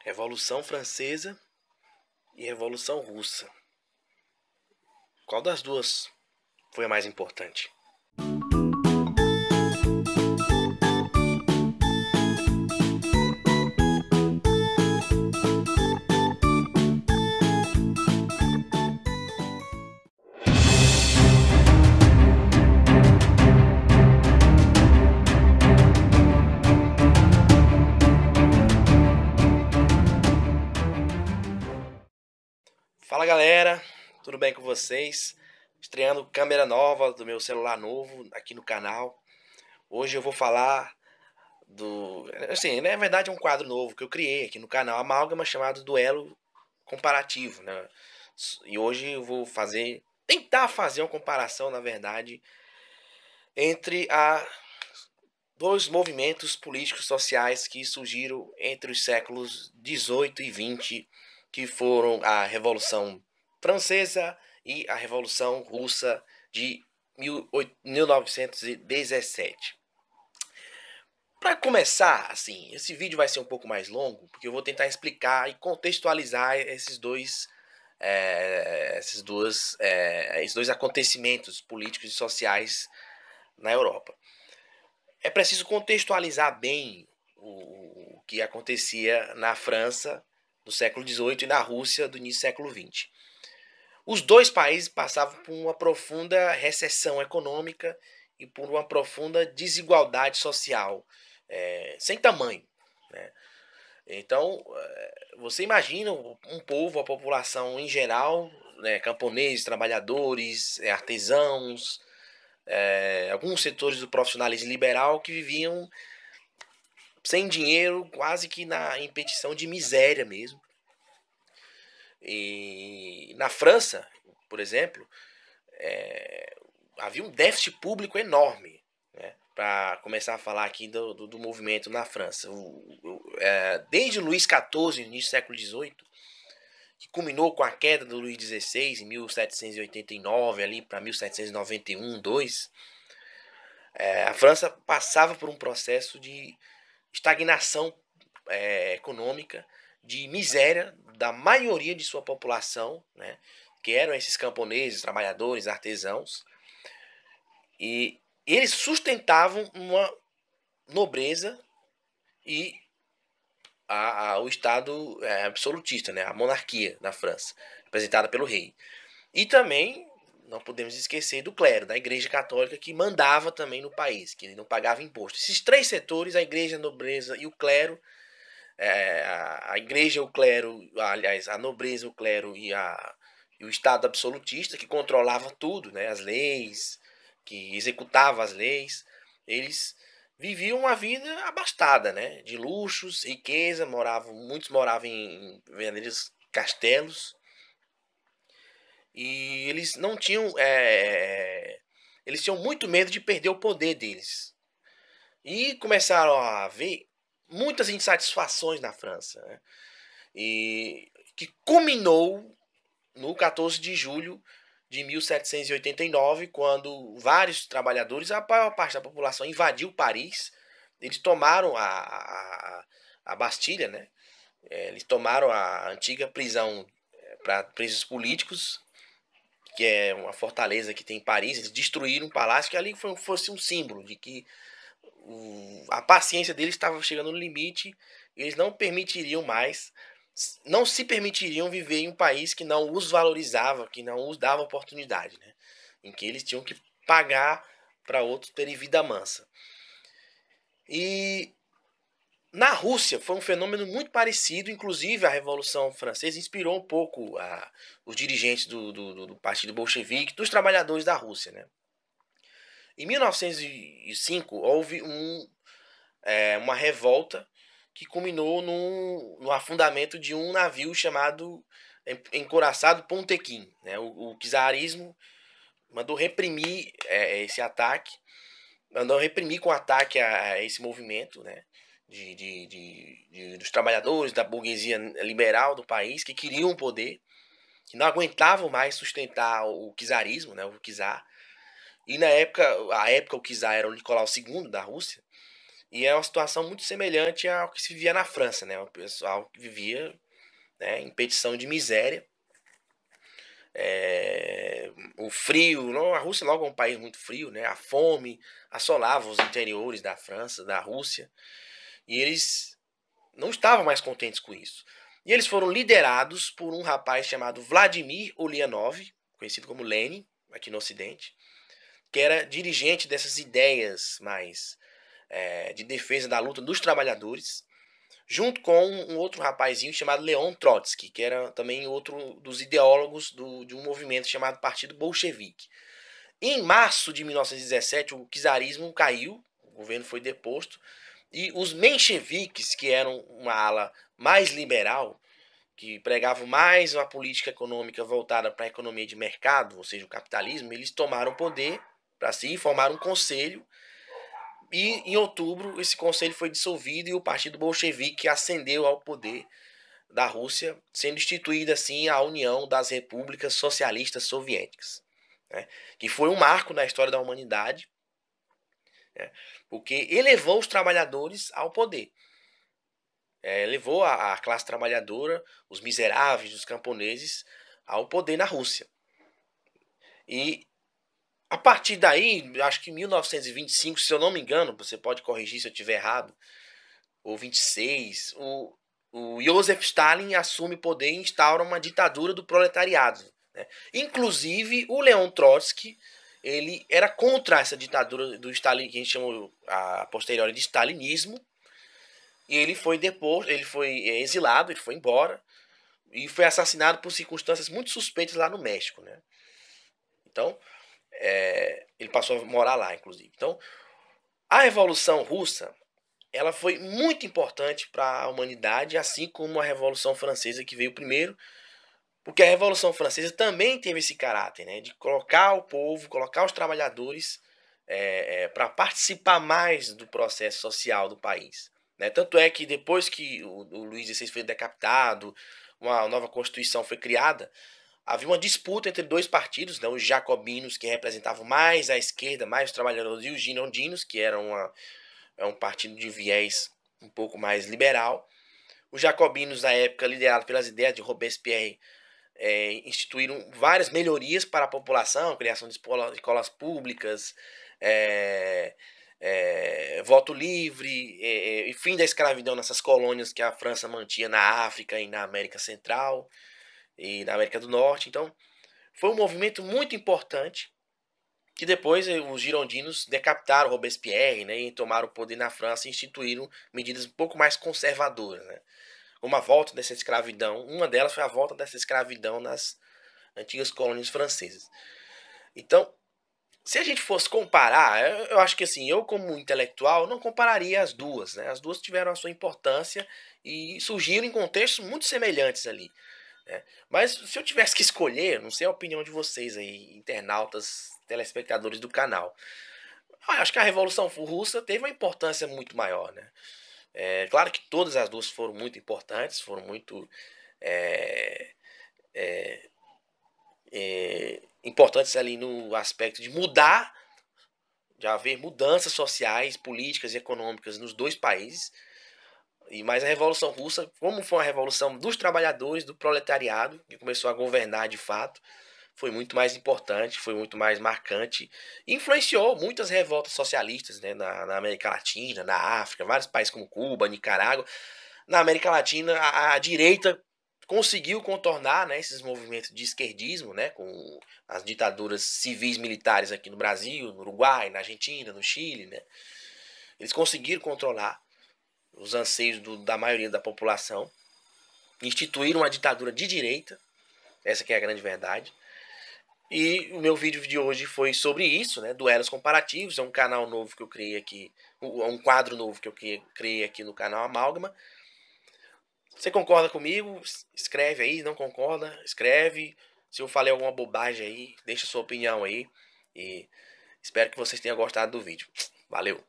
Revolução Francesa e Revolução Russa. Qual das duas foi a mais importante? Fala galera, tudo bem com vocês? Estreando câmera nova do meu celular novo aqui no canal. Hoje eu vou falar assim, na verdade é um quadro novo que eu criei aqui no canal, Amálgama, chamado Duelo Comparativo, né? E hoje eu vou tentar fazer uma comparação, na verdade, entre dois movimentos políticos sociais que surgiram entre os séculos 18 e 20, que foram a Revolução Francesa e a Revolução Russa de 1917. Para começar, assim, esse vídeo vai ser um pouco mais longo, porque eu vou tentar explicar e contextualizar esses dois acontecimentos políticos e sociais na Europa. É preciso contextualizar bem o que acontecia na França do século XVIII e na Rússia do início do século XX. Os dois países passavam por uma profunda recessão econômica e por uma profunda desigualdade social, sem tamanho, né? Então, você imagina um povo, a população em geral, né, camponeses, trabalhadores, artesãos, alguns setores do profissionalismo liberal que viviam sem dinheiro, quase que em petição de miséria mesmo. E na França, por exemplo, havia um déficit público enorme, né? Para começar a falar aqui do movimento na França. Desde Luís XIV, início do século XVIII, que culminou com a queda do Luís XVI em 1789, ali para 1791, 2, a França passava por um processo de estagnação econômica, de miséria da maioria de sua população, né, que eram esses camponeses, trabalhadores, artesãos, e eles sustentavam uma nobreza e o Estado absolutista, né, a monarquia na França, representada pelo rei. E também não podemos esquecer do clero, da Igreja Católica, que mandava também no país, que não pagava imposto. Esses três setores, a Igreja, a nobreza e o clero, a Igreja, o clero, aliás, a nobreza, o clero e o Estado absolutista, que controlava tudo, né, as leis, que executava as leis, eles viviam uma vida abastada, né, de luxos, riqueza, muitos moravam em verdadeiros castelos, e eles não tinham. Eles tinham muito medo de perder o poder deles. E começaram a haver muitas insatisfações na França, né? E que culminou no 14 de julho de 1789, quando vários trabalhadores, a maior parte da população, invadiu Paris. Eles tomaram a Bastilha, né? Eles tomaram a antiga prisão para presos políticos, que é uma fortaleza que tem em Paris. Eles destruíram um palácio que ali fosse um símbolo de que a paciência deles estava chegando no limite. Eles não se permitiriam viver em um país que não os valorizava, que não os dava oportunidade, né? Em que eles tinham que pagar para outros terem vida mansa. E na Rússia foi um fenômeno muito parecido, inclusive a Revolução Francesa inspirou um pouco os dirigentes do Partido Bolchevique, dos trabalhadores da Rússia, né? Em 1905 houve uma revolta que culminou no afundamento de um navio chamado encouraçado Pontequim, né? O czarismo mandou reprimir esse ataque, mandou reprimir com ataque a esse movimento, né? Dos trabalhadores, da burguesia liberal do país, que queriam o poder, que não aguentavam mais sustentar o czarismo, né, o czar. E na época, o czar era o Nicolau II da Rússia, E é uma situação muito semelhante ao que se vivia na França, né? O pessoal que vivia, né, em petição de miséria. O frio, a Rússia logo é um país muito frio, né? A fome assolava os interiores da França, da Rússia. E eles não estavam mais contentes com isso. E eles foram liderados por um rapaz chamado Vladimir Ulyanov, conhecido como Lenin, aqui no Ocidente, que era dirigente dessas ideias mais de defesa da luta dos trabalhadores, junto com um outro rapazinho chamado Leon Trotsky, que era também outro dos ideólogos de um movimento chamado Partido Bolchevique. Em março de 1917, o czarismo caiu, o governo foi deposto, e os mencheviques, que eram uma ala mais liberal, que pregavam mais uma política econômica voltada para a economia de mercado, ou seja, o capitalismo, eles tomaram o poder para si, formaram um conselho, e em outubro esse conselho foi dissolvido e o Partido Bolchevique ascendeu ao poder da Rússia, sendo instituída assim a União das Repúblicas Socialistas Soviéticas, né? Que foi um marco na história da humanidade, né? Porque elevou os trabalhadores ao poder. Levou a classe trabalhadora, os miseráveis, os camponeses, ao poder na Rússia. E a partir daí, acho que em 1925, se eu não me engano, você pode corrigir se eu estiver errado, ou 26, o Joseph Stalin assume o poder e instaura uma ditadura do proletariado, né? Inclusive, o Leon Trotsky, ele era contra essa ditadura do Stalin, que a gente chama a posteriori de stalinismo, e ele foi deposto, ele foi exilado, ele foi embora, e foi assassinado por circunstâncias muito suspeitas lá no México, né? Então, ele passou a morar lá, inclusive. Então, a Revolução Russa, ela foi muito importante para a humanidade, assim como a Revolução Francesa, que veio primeiro, porque a Revolução Francesa também teve esse caráter, né, de colocar o povo, colocar os trabalhadores para participar mais do processo social do país, né? Tanto é que depois que o Luís XVI foi decapitado, uma nova Constituição foi criada, havia uma disputa entre dois partidos, né, os jacobinos, que representavam mais a esquerda, mais os trabalhadores, e os girondinos, que eram um partido de viés um pouco mais liberal. Os jacobinos, na época, liderados pelas ideias de Robespierre, instituíram várias melhorias para a população, criação de escolas públicas, voto livre, e fim da escravidão nessas colônias que a França mantinha na África e na América Central e na América do Norte. Então, foi um movimento muito importante que depois os girondinos decapitaram Robespierre, né, e tomaram o poder na França e instituíram medidas um pouco mais conservadoras, né? Uma volta dessa escravidão, uma delas foi a volta dessa escravidão nas antigas colônias francesas. Então, se a gente fosse comparar, eu acho que assim, eu como intelectual não compararia as duas, né? As duas tiveram a sua importância e surgiram em contextos muito semelhantes ali, né? Mas se eu tivesse que escolher, não sei a opinião de vocês aí, internautas, telespectadores do canal, eu acho que a Revolução Russa teve uma importância muito maior, né? Claro que todas as duas foram muito importantes, foram muito é, importantes ali no aspecto de mudar, de haver mudanças sociais, políticas e econômicas nos dois países. Mas a Revolução Russa, como foi uma revolução dos trabalhadores, do proletariado, que começou a governar de fato, foi muito mais importante, foi muito mais marcante, e influenciou muitas revoltas socialistas, né, na América Latina, na África, vários países como Cuba, Nicarágua. Na América Latina, a direita conseguiu contornar, né, esses movimentos de esquerdismo, né, com as ditaduras civis militares aqui no Brasil, no Uruguai, na Argentina, no Chile, né. Eles conseguiram controlar os anseios da maioria da população, instituíram uma ditadura de direita, essa que é a grande verdade. E o meu vídeo de hoje foi sobre isso, né, duelos comparativos, é um canal novo que eu criei aqui, um quadro novo que eu criei aqui no canal Amálgama. Você concorda comigo? Escreve aí, não concorda? Escreve. Se eu falei alguma bobagem aí, deixa sua opinião aí. E espero que vocês tenham gostado do vídeo. Valeu!